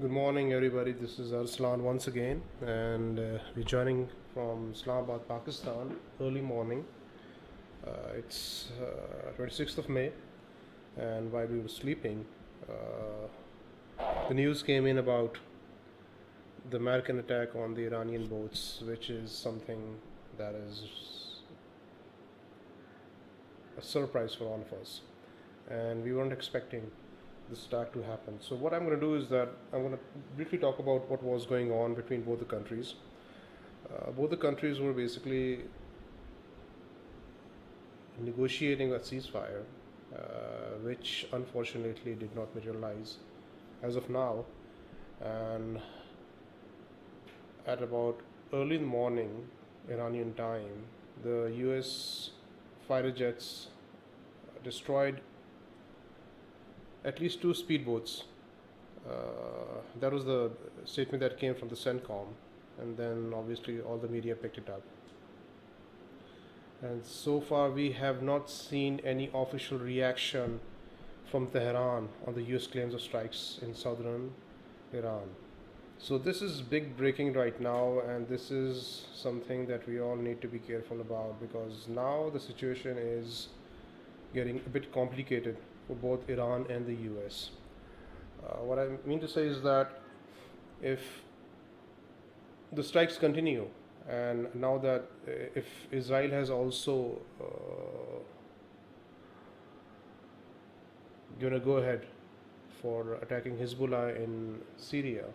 Good morning, everybody. This is Arslan once again, and we're joining from Islamabad, Pakistan, early morning. It's 26th of May, and while we were sleeping, the news came in about the American attack on the Iranian boats, which is something that is a surprise for all of us, and we weren't expecting this attack to happen. So what I'm going to do is that I'm going to briefly talk about what was going on between both the countries. Both the countries were basically negotiating a ceasefire, which unfortunately did not materialize as of now. And at about early in the morning, Iranian time, the US fighter jets destroyed at least two speedboats. That was the statement that came from the CENTCOM, and then obviously all the media picked it up. And so far, we have not seen any official reaction from Tehran on the US claims of strikes in southern Iran. So this is big breaking right now, and this is something that we all need to be careful about, because now the situation is getting a bit complicated for both Iran and the US. What I mean to say is that if the strikes continue, and now that if Israel has also given a go ahead for attacking Hezbollah in Syria,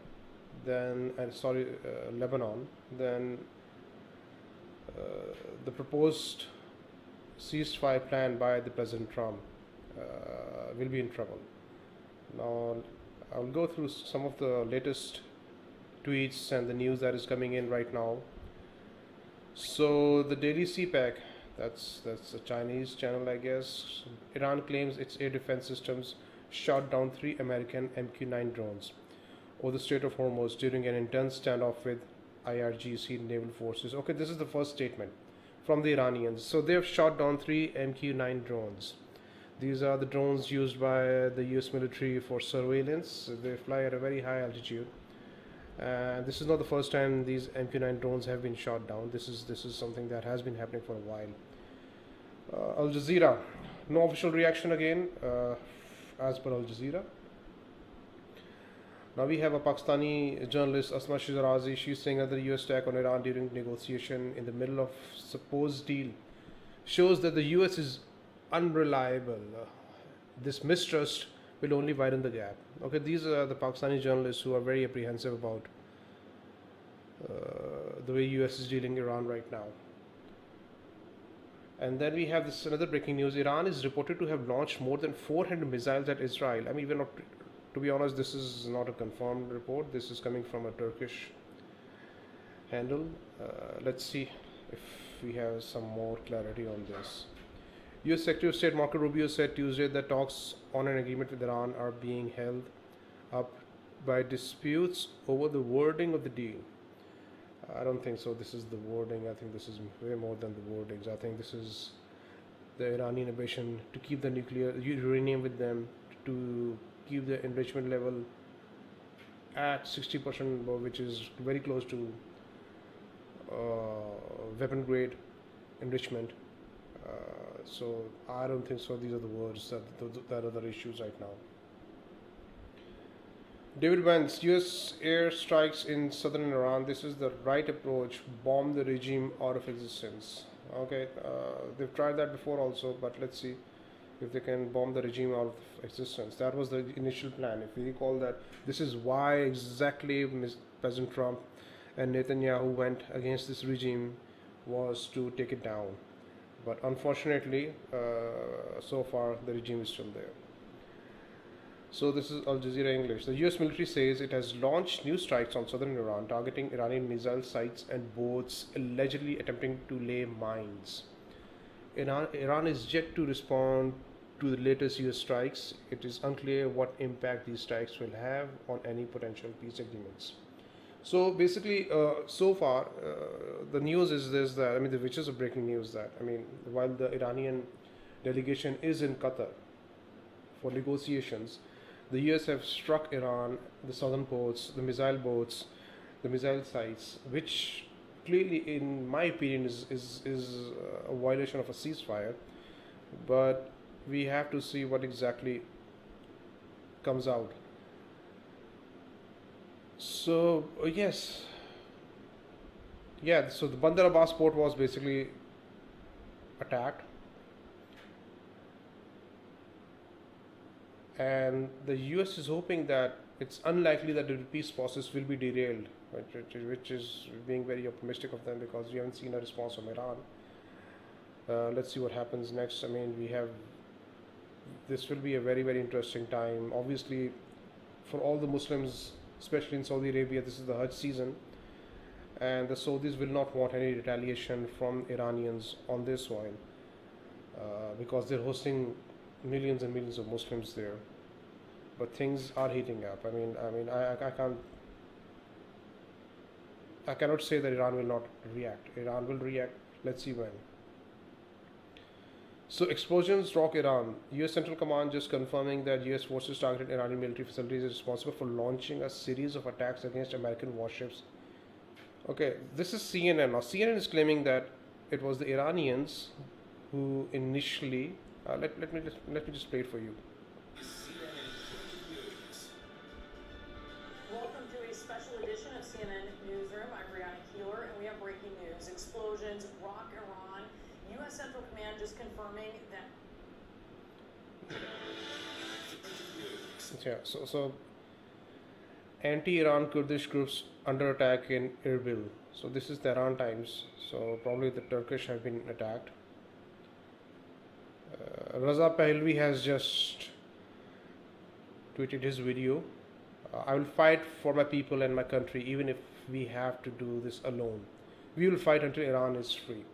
then Lebanon, then the proposed ceasefire plan by the President Trump will be in trouble. Now, I'll go through some of the latest tweets and the news that is coming in right now. So, the Daily CPAC, that's a Chinese channel, I guess. Iran claims its air defense systems shot down 3 American MQ-9 drones over the Strait of Hormuz during an intense standoff with IRGC naval forces. Okay, this is the first statement from the Iranians. So, they have shot down 3 MQ-9 drones. These are the drones used by the US military for surveillance. They fly at a very high altitude. And this is not the first time these MQ-9 drones have been shot down. This is something that has been happening for a while. Al Jazeera, no official reaction again, as per Al Jazeera. Now we have a Pakistani journalist, Asma Shirazi. She's saying that the US attack on Iran during negotiation in the middle of supposed deal shows that the US is unreliable. This mistrust will only widen the gap. Okay, these are the Pakistani journalists who are very apprehensive about the way US is dealing Iran right now. And then we have this another breaking news. Iran is reported to have launched more than 400 missiles at Israel. I mean, we're not, to be honest, this is not a confirmed report. This is coming from a Turkish handle. Let's see if we have some more clarity on this. US Secretary of State Marco Rubio said Tuesday that talks on an agreement with Iran are being held up by disputes over the wording of the deal. I don't think so. This is the wording. I think this is way more than the wordings. I think this is the Iranian ambition to keep the nuclear uranium with them, to keep the enrichment level at 60%, which is very close to weapon grade enrichment. So I don't think so. These are the words that are the issues right now. David Vance, US air strikes in southern Iran. This is the right approach. Bomb the regime out of existence. Okay, they've tried that before also, but let's see if they can bomb the regime out of existence. That was the initial plan. If you recall that, this is why exactly President Trump and Netanyahu went against this regime, was to take it down. But unfortunately, so far the regime is still there. So this is Al Jazeera English. The US military says it has launched new strikes on southern Iran, targeting Iranian missile sites and boats allegedly attempting to lay mines. Iran is yet to respond to the latest US strikes. It is unclear what impact these strikes will have on any potential peace agreements. So basically, so far, the news is this, that, I mean, which is a breaking news, that, I mean, while the Iranian delegation is in Qatar for negotiations, The US have struck Iran, the southern ports, the missile boats, the missile sites, which clearly, in my opinion, is a violation of a ceasefire. But we have to see what exactly comes out. So, yes, yeah, so the Bandar Abbas port was basically attacked, and the US is hoping that it's unlikely that the peace process will be derailed, which is being very optimistic of them because we haven't seen a response from Iran. Let's see what happens next. I mean, this will be a very, very interesting time. Obviously, for all the Muslims, especially in Saudi Arabia, this is the Hajj season, and the Saudis will not want any retaliation from Iranians on their soil because they're hosting millions and millions of Muslims there. But things are heating up. I cannot say that Iran will not react. Iran will react. Let's see when. So explosions rock Iran. US Central Command just confirming that US forces targeted Iranian military facilities is responsible for launching a series of attacks against American warships. Okay, this is CNN. Now CNN is claiming that it was the Iranians who initially let me just play it for you. Welcome to a special edition of CNN Newsroom. I'm Brianna Keeler, and we have breaking news. Explosions rock Iran. U.S. Central Command just confirming that. Yeah, so anti-Iran Kurdish groups under attack in Erbil. So this is the Iran Times. So probably the Turkish have been attacked. Raza Pahlavi has just tweeted his video. I will fight for my people and my country even if we have to do this alone. We will fight until Iran is free.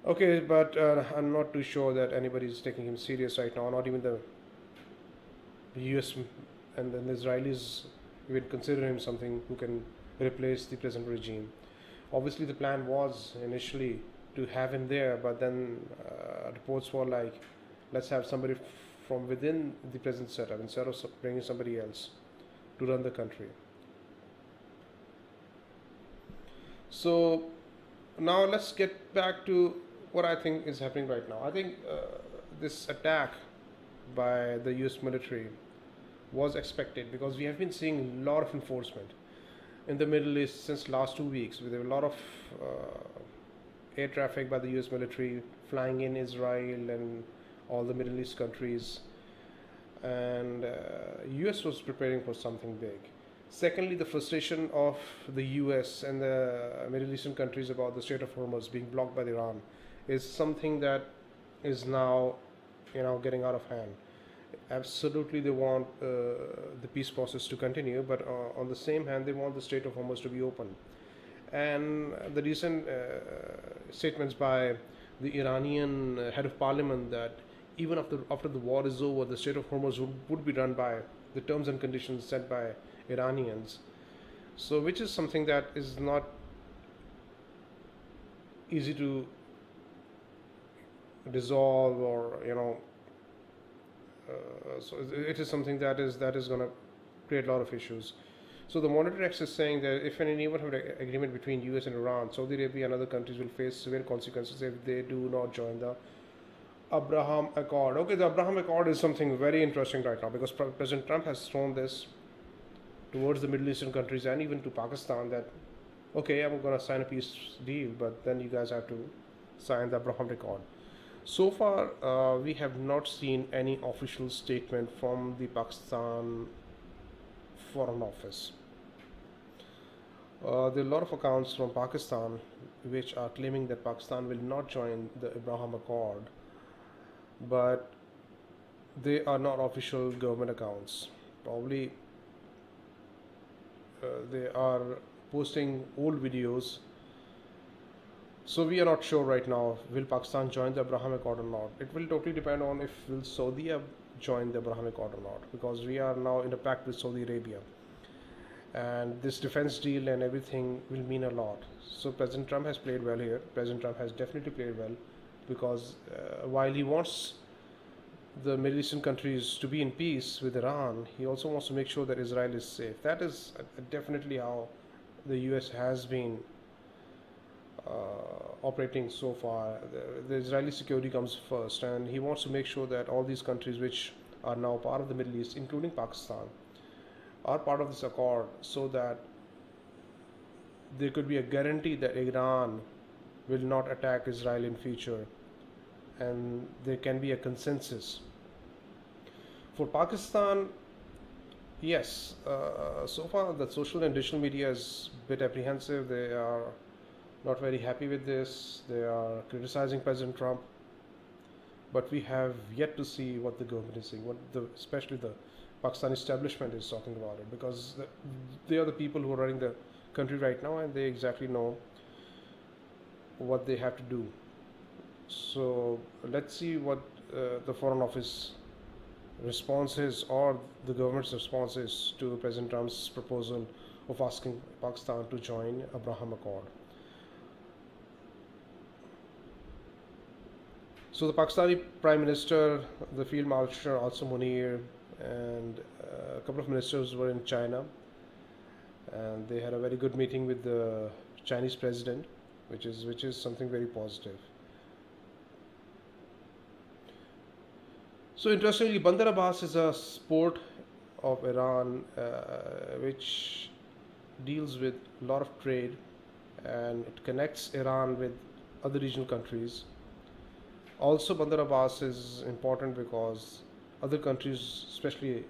Okay, but I'm not too sure that anybody is taking him serious right now. Not even the US and then the Israelis even consider him something who can replace the present regime. Obviously, the plan was initially to have him there, but then reports were like, let's have somebody from within the present setup instead of bringing somebody else to run the country. So now let's get back to what I think is happening right now. I think this attack by the US military was expected because we have been seeing a lot of enforcement in the Middle East since last 2 weeks. There were a lot of air traffic by the US military flying in Israel and all the Middle East countries, and US was preparing for something big. Secondly, the frustration of the US and the Middle Eastern countries about the Strait of Hormuz being blocked by Iran is something that is now, getting out of hand. Absolutely, they want the peace process to continue, but on the same hand, they want the Strait of Hormuz to be open. And the recent statements by the Iranian head of parliament that even after the war is over, the Strait of Hormuz would be run by the terms and conditions set by Iranians. So, which is something that is not easy to dissolve, or so it is something that is going to create a lot of issues. So the Monitor X is saying that if any event of agreement between US and Iran, Saudi Arabia and other countries will face severe consequences if they do not join the Abraham Accord. Okay, the Abraham Accord is something very interesting right now because President Trump has thrown this towards the Middle Eastern countries and even to Pakistan that, okay, I'm going to sign a peace deal, but then you guys have to sign the Abraham Accord. So far, we have not seen any official statement from the Pakistan Foreign Office. There are a lot of accounts from Pakistan which are claiming that Pakistan will not join the Abraham Accord, but they are not official government accounts. Probably they are posting old videos. So we are not sure right now, will Pakistan join the Abraham Accord or not. It will totally depend on if will Saudi join the Abraham Accord or not, because we are now in a pact with Saudi Arabia. And this defense deal and everything will mean a lot. So President Trump has played well here. President Trump has definitely played well because while he wants the Middle Eastern countries to be in peace with Iran, he also wants to make sure that Israel is safe. That is definitely how the US has been operating so far. The Israeli security comes first, and he wants to make sure that all these countries which are now part of the Middle East, including Pakistan, are part of this accord, so that there could be a guarantee that Iran will not attack Israel in future, and there can be a consensus. For Pakistan, yes, so far the social and digital media is a bit apprehensive. They are not very happy with this. They are criticizing President Trump, but we have yet to see what the government is saying, especially the Pakistan establishment is talking about it, because they are the people who are running the country right now, and they exactly know what they have to do. So let's see what the Foreign Office response is, or the government's response is, to President Trump's proposal of asking Pakistan to join Abraham Accord. So the Pakistani Prime Minister, the Field Marshal also Munir, and a couple of ministers were in China, and they had a very good meeting with the Chinese president, which is something very positive. So interestingly, Bandar Abbas is a port of Iran which deals with a lot of trade, and it connects Iran with other regional countries. Also, Bandar Abbas is important because other countries, especially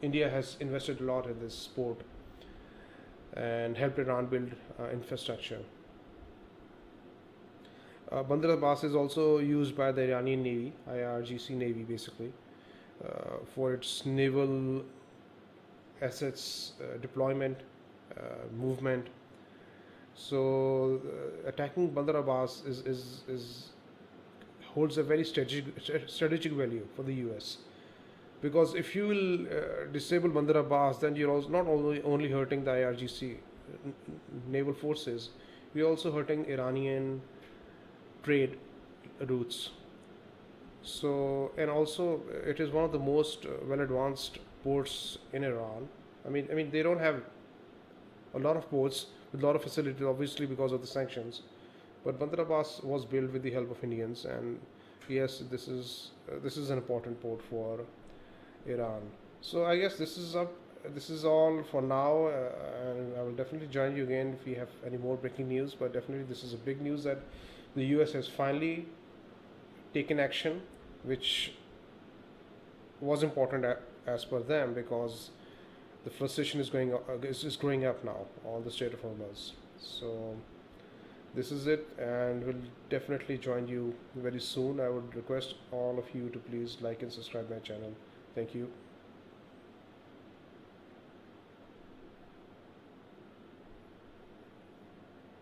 India, has invested a lot in this port and helped Iran build infrastructure. Bandar Abbas is also used by the Iranian Navy, IRGC Navy basically, for its naval assets deployment, movement. So attacking Bandar Abbas holds a very strategic value for the US, because if you will disable Bandar Abbas, then you're also not only hurting the IRGC naval forces, you're also hurting Iranian trade routes. So, and also it is one of the most well advanced ports in Iran. I mean they don't have a lot of ports with a lot of facilities, obviously because of the sanctions, but Bandar Abbas was built with the help of Indians, and yes, this is an important port for Iran. So I guess this is all for now, and I will definitely join you again if we have any more breaking news. But definitely this is a big news that the US has finally taken action, which was important as per them, because the frustration is growing up now on the Strait of Hormuz. So this is it, and we'll definitely join you very soon. I would request all of you to please like and subscribe my channel. Thank you.